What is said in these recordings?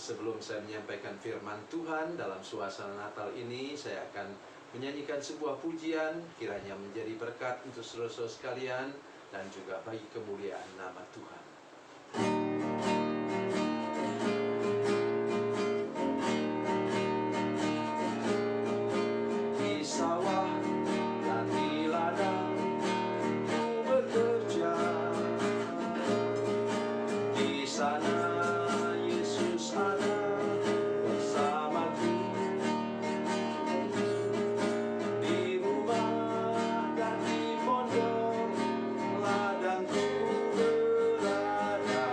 Sebelum saya menyampaikan firman Tuhan dalam suasana Natal ini, saya akan menyanyikan sebuah pujian, kiranya menjadi berkat untuk saudara-saudara sekalian dan juga bagi kemuliaan nama Tuhan. Di sawah dan di ladang ku bekerja, di sana Yesus ada bersamaku. Di rumah dan di pondok ladangku berada,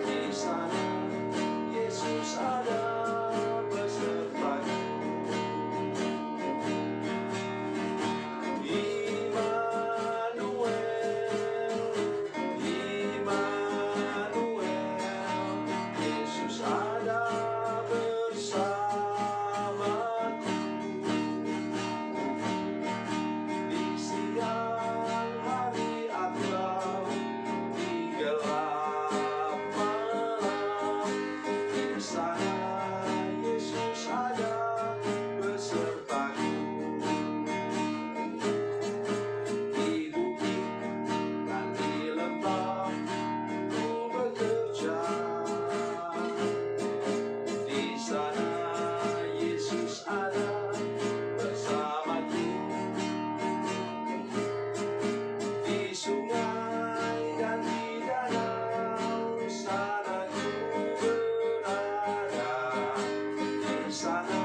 di sana Yesus ada besertaku. Yesus ada bersamaku. Di siang hari atau di gelap malam, di sana Yesus ada besertaku. Di bukit dan di lembah ku bekerja, di sana Yesus ada bersamaku. Di sungai dan di danau sana ku berada, di sana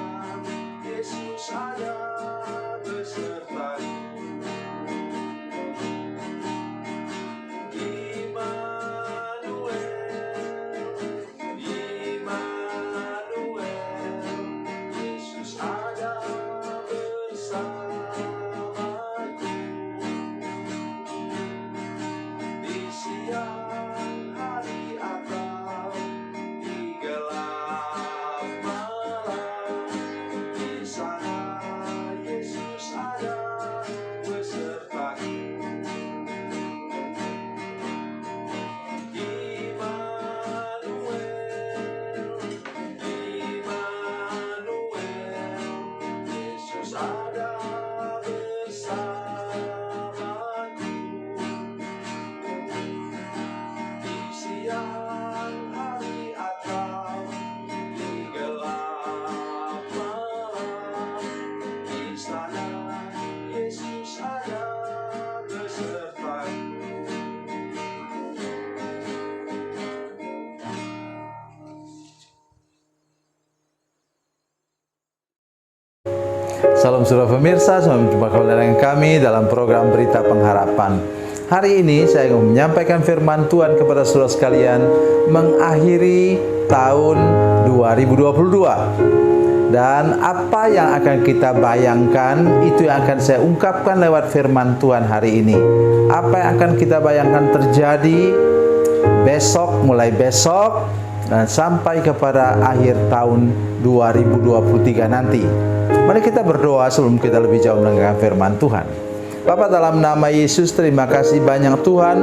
Yesus ada besertaku. Yesus ada bersamaku. Di siang hari atau di gelap malam, di sana Yesus ada besertaku. Yesus ada bersamaku. Di siang hari atau di gelap malam, di sana Yesus ada besertaku. Salam saudara pemirsa, selamat berjumpa kembali dengan kami dalam program Berita Pengharapan. Hari ini saya ingin menyampaikan firman Tuhan kepada saudara sekalian mengakhiri tahun 2022. Dan apa yang akan kita bayangkan, itu yang akan saya ungkapkan lewat firman Tuhan hari ini. Apa yang akan kita bayangkan terjadi besok, mulai besok, dan sampai kepada akhir tahun 2023 nanti. Mari kita berdoa sebelum kita lebih jauh mendengarkan firman Tuhan. Bapa, dalam nama Yesus, terima kasih banyak Tuhan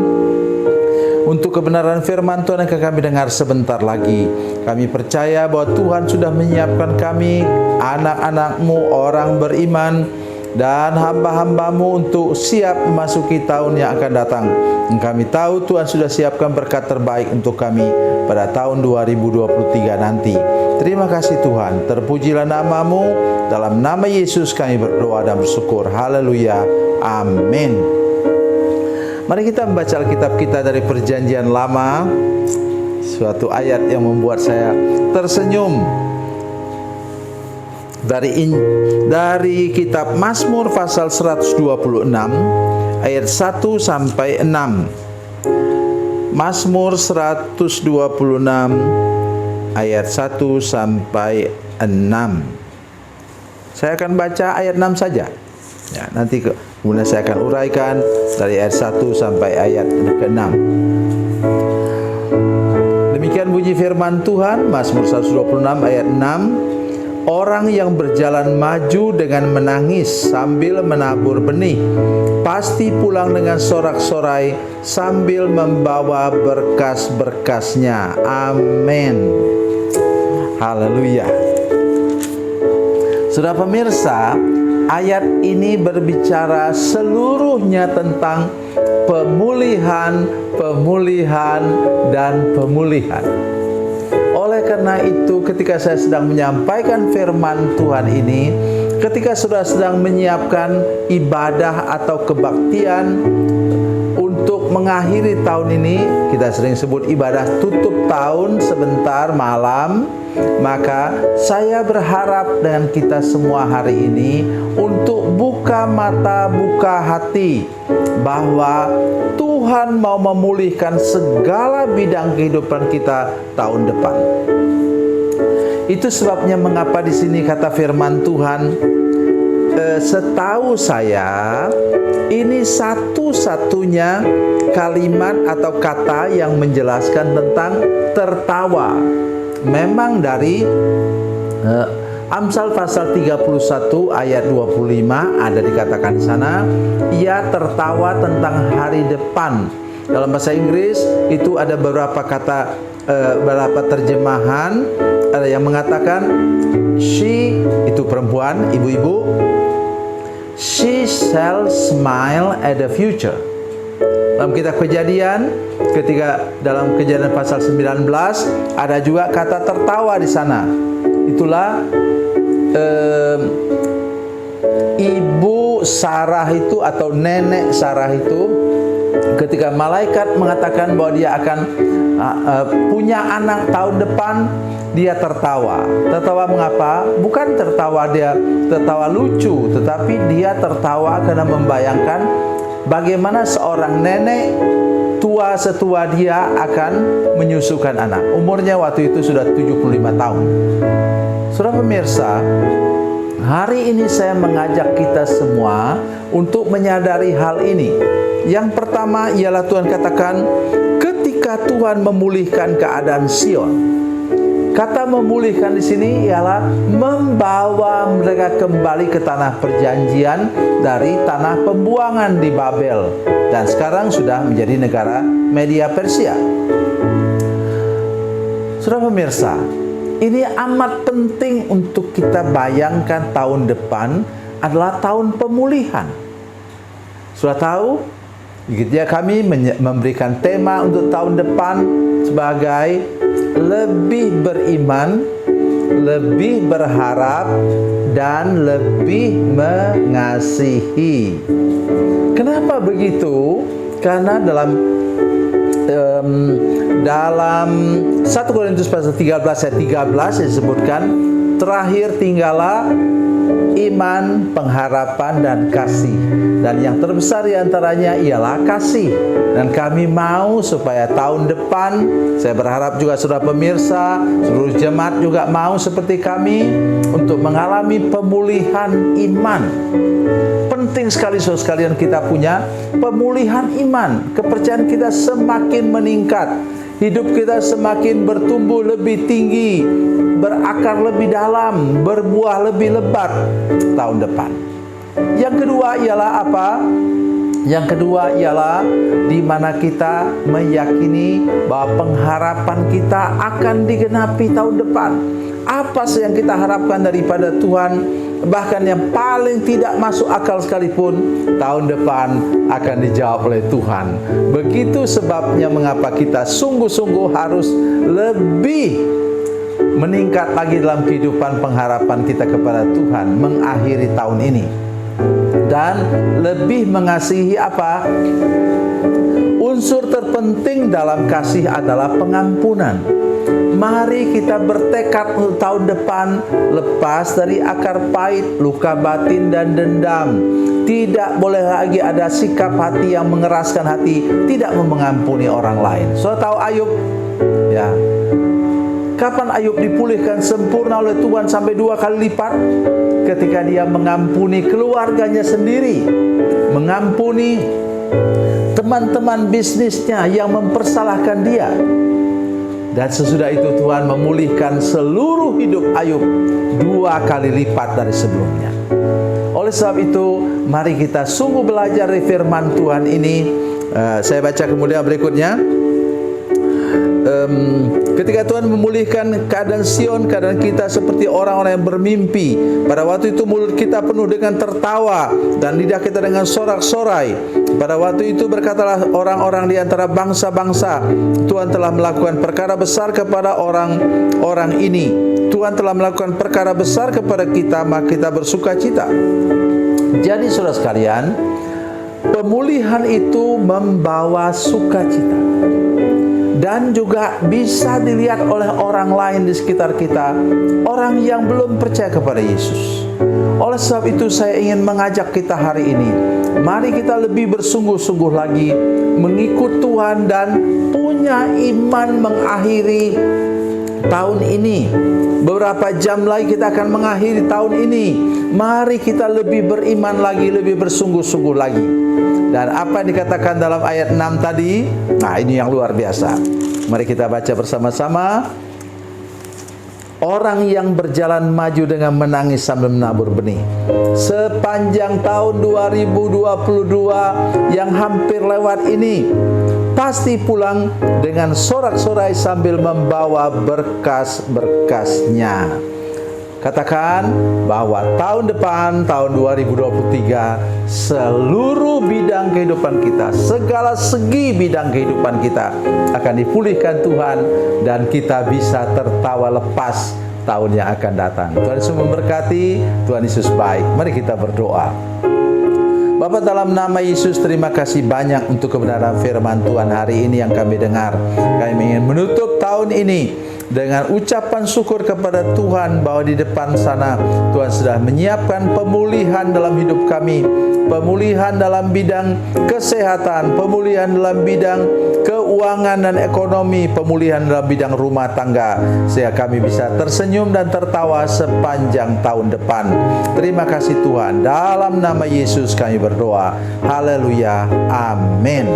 untuk kebenaran firman Tuhan yang akan kami dengar sebentar lagi. Kami percaya bahwa Tuhan sudah menyiapkan kami, anak-anak-Mu, orang beriman, dan hamba-hamba-Mu untuk siap memasuki tahun yang akan datang. Dan kami tahu Tuhan sudah siapkan berkat terbaik untuk kami pada tahun 2023 nanti. Terima kasih Tuhan, terpujilah nama-Mu. Dalam nama Yesus kami berdoa dan bersyukur. Haleluya. Amin. Mari kita membaca Alkitab kita dari Perjanjian Lama. Suatu ayat yang membuat saya tersenyum. Dari kitab Mazmur pasal 126 ayat 1 sampai 6. Mazmur 126 ayat 1 sampai 6. Saya akan baca ayat 6 saja. Ya, nanti kemudian saya akan uraikan dari ayat 1 sampai ayat ke-6. Demikian bunyi firman Tuhan, Mazmur 126 ayat 6. Orang yang berjalan maju dengan menangis sambil menabur benih, pasti pulang dengan sorak-sorai sambil membawa berkas-berkasnya. Amin. Haleluya. Saudara pemirsa, ayat ini berbicara seluruhnya tentang pemulihan, dan pemulihan. Oleh karena itu, ketika saya sedang menyampaikan firman Tuhan ini, ketika saudara sedang menyiapkan ibadah atau kebaktian untuk mengakhiri tahun ini, kita sering sebut ibadah tutup tahun sebentar malam, maka saya berharap dengan kita semua hari ini untuk buka mata, buka hati, bahwa Tuhan mau memulihkan segala bidang kehidupan kita tahun depan. Itu sebabnya mengapa di sini kata firman Tuhan, setahu saya ini satu-satunya kalimat atau kata yang menjelaskan tentang tertawa. Memang dari Amsal pasal 31 ayat 25 ada dikatakan di sana, ia tertawa tentang hari depan. Dalam bahasa Inggris itu ada beberapa kata, beberapa terjemahan, ada yang mengatakan she, itu perempuan, ibu-ibu, she shall smile at the future. Dalam kitab Kejadian, ketika dalam Kejadian pasal 19 ada juga kata tertawa di sana. Itulah ibu Sarah itu atau nenek Sarah itu, ketika malaikat mengatakan bahwa dia akan punya anak tahun depan, dia tertawa. Tertawa mengapa? Bukan tertawa dia tertawa lucu, tetapi dia tertawa karena membayangkan bagaimana seorang nenek tua setua dia akan menyusukan anak. Umurnya waktu itu sudah 75 tahun. Saudara pemirsa, hari ini saya mengajak kita semua untuk menyadari hal ini. Yang pertama ialah Tuhan katakan, ketika Tuhan memulihkan keadaan Sion. Kata memulihkan di sini ialah membawa mereka kembali ke tanah perjanjian dari tanah pembuangan di Babel, dan sekarang sudah menjadi negara Media Persia. Saudara pemirsa, ini amat penting untuk kita bayangkan tahun depan adalah tahun pemulihan. Sudah tahu, kami memberikan tema untuk tahun depan sebagai lebih beriman, lebih berharap, dan lebih mengasihi. Kenapa begitu? Karena dalam 1 Korintus pasal 13 ayat 13 disebutkan, terakhir tinggallah iman, pengharapan, dan kasih. Dan yang terbesar diantaranya ialah kasih. Dan kami mau supaya tahun depan, saya berharap juga saudara pemirsa, seluruh jemaat juga mau seperti kami untuk mengalami pemulihan iman. Penting sekali saudara sekalian kita punya pemulihan iman. Kepercayaan kita semakin meningkat, hidup kita semakin bertumbuh lebih tinggi, berakar lebih dalam, berbuah lebih lebat tahun depan. Yang kedua ialah apa? Yang kedua ialah di mana kita meyakini bahwa pengharapan kita akan digenapi tahun depan. Apa sih yang kita harapkan daripada Tuhan? Bahkan yang paling tidak masuk akal sekalipun, tahun depan akan dijawab oleh Tuhan. Begitu sebabnya mengapa kita sungguh-sungguh harus lebih meningkat lagi dalam kehidupan pengharapan kita kepada Tuhan mengakhiri tahun ini. Dan lebih mengasihi apa? Unsur terpenting dalam kasih adalah pengampunan. Mari kita bertekad untuk tahun depan lepas dari akar pahit, luka batin, dan dendam. Tidak boleh lagi ada sikap hati yang mengeraskan hati, tidak mengampuni orang lain. Saudara tahu Ayub? Ya. Kapan Ayub dipulihkan sempurna oleh Tuhan sampai 2 kali lipat? Ketika dia mengampuni keluarganya sendiri, mengampuni teman-teman bisnisnya yang mempersalahkan dia. Dan sesudah itu Tuhan memulihkan seluruh hidup Ayub 2 kali lipat dari sebelumnya. Oleh sebab itu, mari kita sungguh belajar dari firman Tuhan ini. Saya baca kemudian berikutnya. Ketika Tuhan memulihkan keadaan Sion, keadaan kita seperti orang-orang yang bermimpi. Pada waktu itu mulut kita penuh dengan tertawa dan lidah kita dengan sorak-sorai. Pada waktu itu berkatalah orang-orang di antara bangsa-bangsa, Tuhan telah melakukan perkara besar kepada orang-orang ini. Tuhan telah melakukan perkara besar kepada kita, maka kita bersuka cita. Jadi saudara sekalian, pemulihan itu membawa sukacita dan juga bisa dilihat oleh orang lain di sekitar kita, orang yang belum percaya kepada Yesus. Oleh sebab itu saya ingin mengajak kita hari ini, mari kita lebih bersungguh-sungguh lagi mengikut Tuhan dan punya iman mengakhiri tahun ini. Beberapa jam lagi kita akan mengakhiri tahun ini. Mari kita lebih beriman lagi, lebih bersungguh-sungguh lagi. Dan apa yang dikatakan dalam ayat 6 tadi, nah ini yang luar biasa. Mari kita baca bersama-sama. Orang yang berjalan maju dengan menangis sambil menabur benih. Sepanjang tahun 2022 yang hampir lewat ini, pasti pulang dengan sorak-sorai sambil membawa berkas-berkasnya. Katakan bahwa tahun depan, tahun 2023, seluruh bidang kehidupan kita, segala segi bidang kehidupan kita akan dipulihkan Tuhan dan kita bisa tertawa lepas tahun yang akan datang. Tuhan Yesus memberkati, Tuhan Yesus baik. Mari kita berdoa. Bapa, dalam nama Yesus, terima kasih banyak untuk kebenaran firman Tuhan hari ini yang kami dengar. Kami ingin menutup tahun ini dengan ucapan syukur kepada Tuhan bahwa di depan sana Tuhan sudah menyiapkan pemulihan dalam hidup kami, pemulihan dalam bidang kesehatan, pemulihan dalam bidang keuangan dan ekonomi, pemulihan dalam bidang rumah tangga, sehingga kami bisa tersenyum dan tertawa sepanjang tahun depan. Terima kasih Tuhan, dalam nama Yesus kami berdoa. Haleluya, amin.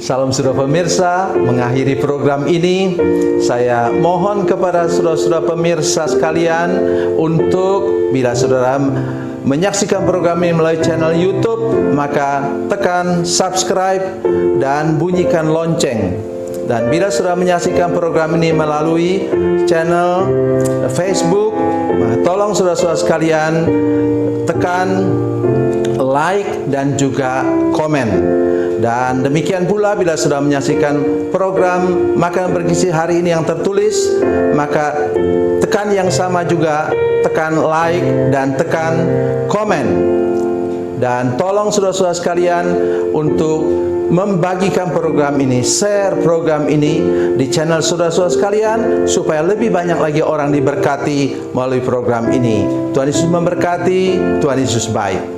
Salam saudara pemirsa, mengakhiri program ini saya mohon kepada saudara-saudara pemirsa sekalian untuk bila saudara menyaksikan program ini melalui channel YouTube, maka tekan subscribe dan bunyikan lonceng. Dan bila saudara menyaksikan program ini melalui channel Facebook, tolong saudara-saudara sekalian tekan like dan juga komen. Dan demikian pula bila sudah menyaksikan program Makanan Bergizi hari ini yang tertulis, maka tekan yang sama juga, tekan like dan tekan komen. Dan tolong saudara-saudara sekalian untuk membagikan program ini, share program ini di channel saudara-saudara sekalian, supaya lebih banyak lagi orang diberkati melalui program ini. Tuhan Yesus memberkati, Tuhan Yesus baik.